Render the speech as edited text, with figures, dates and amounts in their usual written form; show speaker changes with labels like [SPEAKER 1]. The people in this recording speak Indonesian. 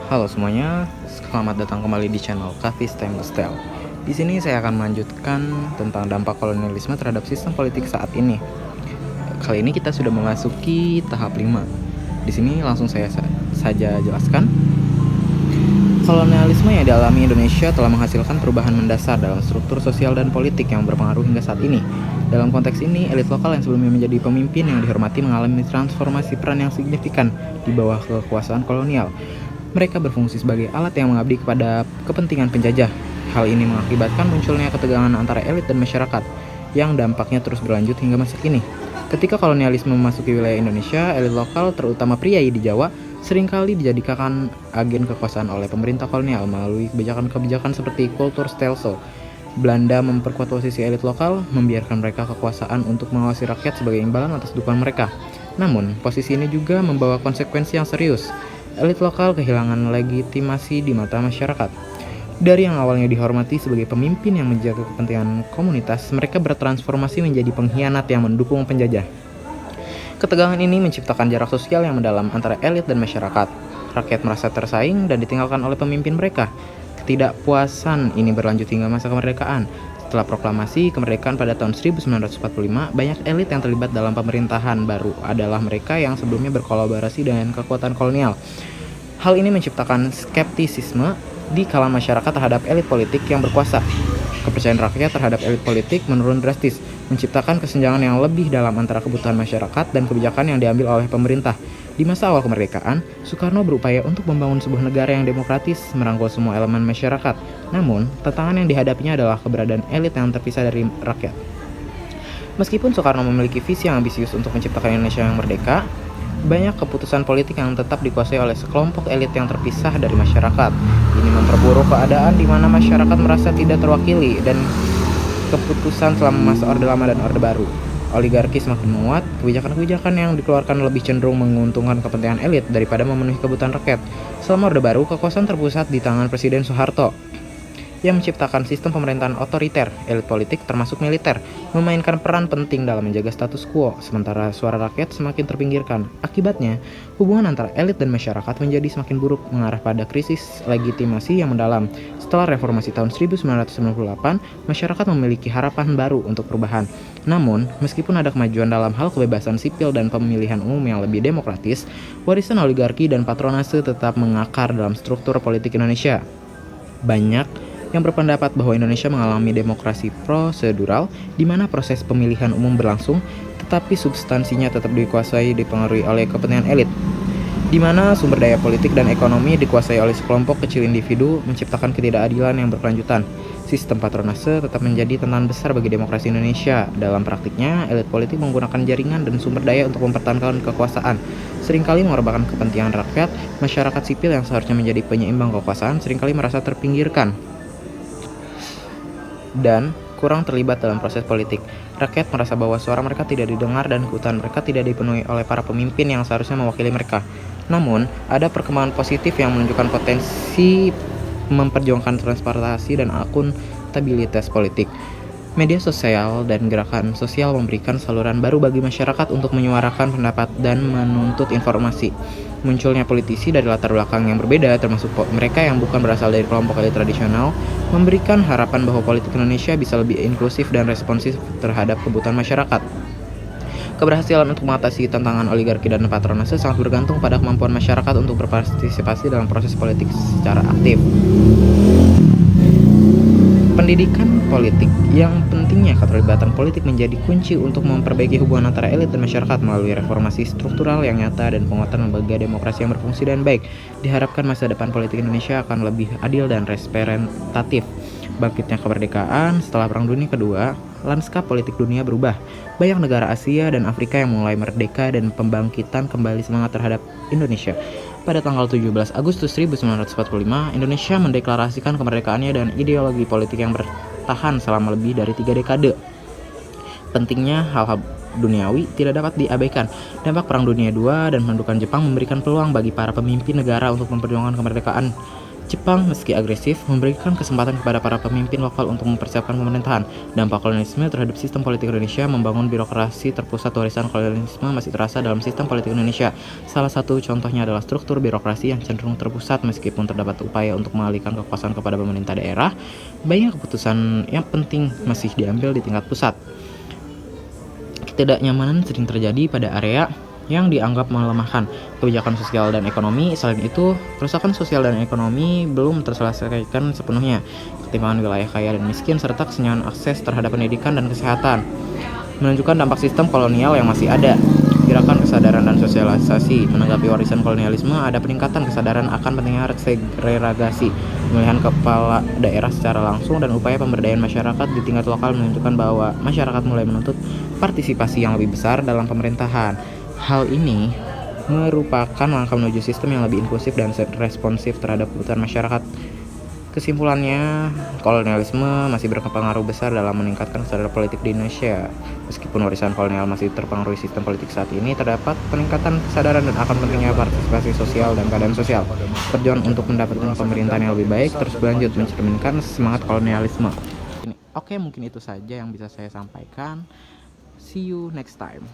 [SPEAKER 1] Halo semuanya, selamat datang kembali di channel Kavis Time to Tell. Di sini saya akan melanjutkan tentang dampak kolonialisme terhadap sistem politik saat ini. Kali ini kita sudah memasuki tahap 5. Di sini langsung saya saja jelaskan. Kolonialisme yang dialami Indonesia telah menghasilkan perubahan mendasar dalam struktur sosial dan politik yang berpengaruh hingga saat ini. Dalam konteks ini, elit lokal yang sebelumnya menjadi pemimpin yang dihormati mengalami transformasi peran yang signifikan di bawah kekuasaan kolonial. Mereka berfungsi sebagai alat yang mengabdi kepada kepentingan penjajah. Hal ini mengakibatkan munculnya ketegangan antara elit dan masyarakat, yang dampaknya terus berlanjut hingga masa kini. Ketika kolonialisme memasuki wilayah Indonesia, elit lokal, terutama priai di Jawa, seringkali dijadikan agen kekuasaan oleh pemerintah kolonial melalui kebijakan-kebijakan seperti Kulturstelsel. Belanda memperkuat posisi elit lokal, membiarkan mereka kekuasaan untuk mengawasi rakyat sebagai imbalan atas dukungan mereka. Namun, posisi ini juga membawa konsekuensi yang serius. Elit lokal kehilangan legitimasi di mata masyarakat. Dari yang awalnya dihormati sebagai pemimpin yang menjaga kepentingan komunitas, mereka bertransformasi menjadi pengkhianat yang mendukung penjajah. Ketegangan ini menciptakan jarak sosial yang mendalam antara elit dan masyarakat. Rakyat merasa tersaing dan ditinggalkan oleh pemimpin mereka. Ketidakpuasan ini berlanjut hingga masa kemerdekaan. Setelah proklamasi kemerdekaan pada tahun 1945, banyak elit yang terlibat dalam pemerintahan baru adalah mereka yang sebelumnya berkolaborasi dengan kekuatan kolonial. Hal ini menciptakan skeptisisme di kalangan masyarakat terhadap elit politik yang berkuasa. Kepercayaan rakyat terhadap elit politik menurun drastis, menciptakan kesenjangan yang lebih dalam antara kebutuhan masyarakat dan kebijakan yang diambil oleh pemerintah. Di masa awal kemerdekaan, Soekarno berupaya untuk membangun sebuah negara yang demokratis, merangkul semua elemen masyarakat. Namun, tantangan yang dihadapinya adalah keberadaan elit yang terpisah dari rakyat. Meskipun Soekarno memiliki visi yang ambisius untuk menciptakan Indonesia yang merdeka, banyak keputusan politik yang tetap dikuasai oleh sekelompok elit yang terpisah dari masyarakat. Ini memperburuk keadaan di mana masyarakat merasa tidak terwakili dan keputusan selama masa Orde Lama dan Orde Baru. Oligarki semakin menguat, kebijakan-kebijakan yang dikeluarkan lebih cenderung menguntungkan kepentingan elit daripada memenuhi kebutuhan rakyat. Selama Orde Baru, kekuasaan terpusat di tangan Presiden Soeharto, yang menciptakan sistem pemerintahan otoriter. Elit politik termasuk militer memainkan peran penting dalam menjaga status quo, sementara suara rakyat semakin terpinggirkan. Akibatnya, hubungan antara elit dan masyarakat menjadi semakin buruk, mengarah pada krisis legitimasi yang mendalam. Setelah reformasi tahun 1998, masyarakat memiliki harapan baru untuk perubahan. Namun, meskipun ada kemajuan dalam hal kebebasan sipil dan pemilihan umum yang lebih demokratis, warisan oligarki dan patronase tetap mengakar dalam struktur politik Indonesia. Banyak yang berpendapat bahwa Indonesia mengalami demokrasi prosedural, di mana proses pemilihan umum berlangsung, tetapi substansinya tetap dipengaruhi oleh kepentingan elit, di mana sumber daya politik dan ekonomi dikuasai oleh sekelompok kecil individu, menciptakan ketidakadilan yang berkelanjutan. Sistem patronase tetap menjadi tantangan besar bagi demokrasi Indonesia. Dalam praktiknya, elit politik menggunakan jaringan dan sumber daya untuk mempertahankan kekuasaan, seringkali mengorbankan kepentingan rakyat. Masyarakat sipil yang seharusnya menjadi penyeimbang kekuasaan seringkali merasa terpinggirkan dan kurang terlibat dalam proses politik. Rakyat merasa bahwa suara mereka tidak didengar dan kebutuhan mereka tidak dipenuhi oleh para pemimpin yang seharusnya mewakili mereka. Namun, ada perkembangan positif yang menunjukkan potensi memperjuangkan transparansi dan akuntabilitas politik. Media sosial dan gerakan sosial memberikan saluran baru bagi masyarakat untuk menyuarakan pendapat dan menuntut informasi. Munculnya politisi dari latar belakang yang berbeda, termasuk mereka yang bukan berasal dari kelompok elit tradisional, memberikan harapan bahwa politik Indonesia bisa lebih inklusif dan responsif terhadap kebutuhan masyarakat. Keberhasilan untuk mengatasi tantangan oligarki dan patronase sangat bergantung pada kemampuan masyarakat untuk berpartisipasi dalam proses politik secara aktif. Pendidikan politik, yang pentingnya keterlibatan politik menjadi kunci untuk memperbaiki hubungan antara elit dan masyarakat melalui reformasi struktural yang nyata dan penguatan lembaga demokrasi yang berfungsi dan baik. Diharapkan masa depan politik Indonesia akan lebih adil dan representatif. Bangkitnya kemerdekaan setelah Perang Dunia Kedua, lanskap politik dunia berubah. Banyak negara Asia dan Afrika yang mulai merdeka dan pembangkitan kembali semangat terhadap Indonesia. Pada tanggal 17 Agustus 1945, Indonesia mendeklarasikan kemerdekaannya dengan ideologi politik yang bertahan selama lebih dari 3 dekade. Pentingnya hal-hal duniawi tidak dapat diabaikan. Dampak Perang Dunia II dan pendudukan Jepang memberikan peluang bagi para pemimpin negara untuk memperjuangkan kemerdekaan Jepang, meski agresif, memberikan kesempatan kepada para pemimpin lokal untuk mempersiapkan pemerintahan. Dampak kolonialisme terhadap sistem politik Indonesia, membangun birokrasi terpusat. Warisan kolonialisme masih terasa dalam sistem politik Indonesia. Salah satu contohnya adalah struktur birokrasi yang cenderung terpusat. Meskipun terdapat upaya untuk mengalihkan kekuasaan kepada pemerintah daerah, banyak keputusan yang penting masih diambil di tingkat pusat. Ketidaknyamanan sering terjadi pada area yang dianggap melemahkan kebijakan sosial dan ekonomi. Selain itu, kerusakan sosial dan ekonomi belum terselesaikan sepenuhnya. Ketimpangan wilayah kaya dan miskin serta kesenjangan akses terhadap pendidikan dan kesehatan menunjukkan dampak sistem kolonial yang masih ada. Gerakan kesadaran dan sosialisasi menanggapi warisan kolonialisme, ada peningkatan kesadaran akan pentingnya segregasi, pemilihan kepala daerah secara langsung, dan upaya pemberdayaan masyarakat di tingkat lokal menunjukkan bahwa masyarakat mulai menuntut partisipasi yang lebih besar dalam pemerintahan. Hal ini merupakan langkah menuju sistem yang lebih inklusif dan responsif terhadap kebutuhan masyarakat. Kesimpulannya, kolonialisme masih berpengaruh besar dalam meningkatkan kesadaran politik di Indonesia. Meskipun warisan kolonial masih terpengaruhi sistem politik saat ini, terdapat peningkatan kesadaran dan akan pentingnya partisipasi sosial dan keadaan sosial. Perjuangan untuk mendapatkan pemerintahan yang lebih baik terus berlanjut, mencerminkan semangat kolonialisme. Oke, mungkin itu saja yang bisa saya sampaikan. See you next time.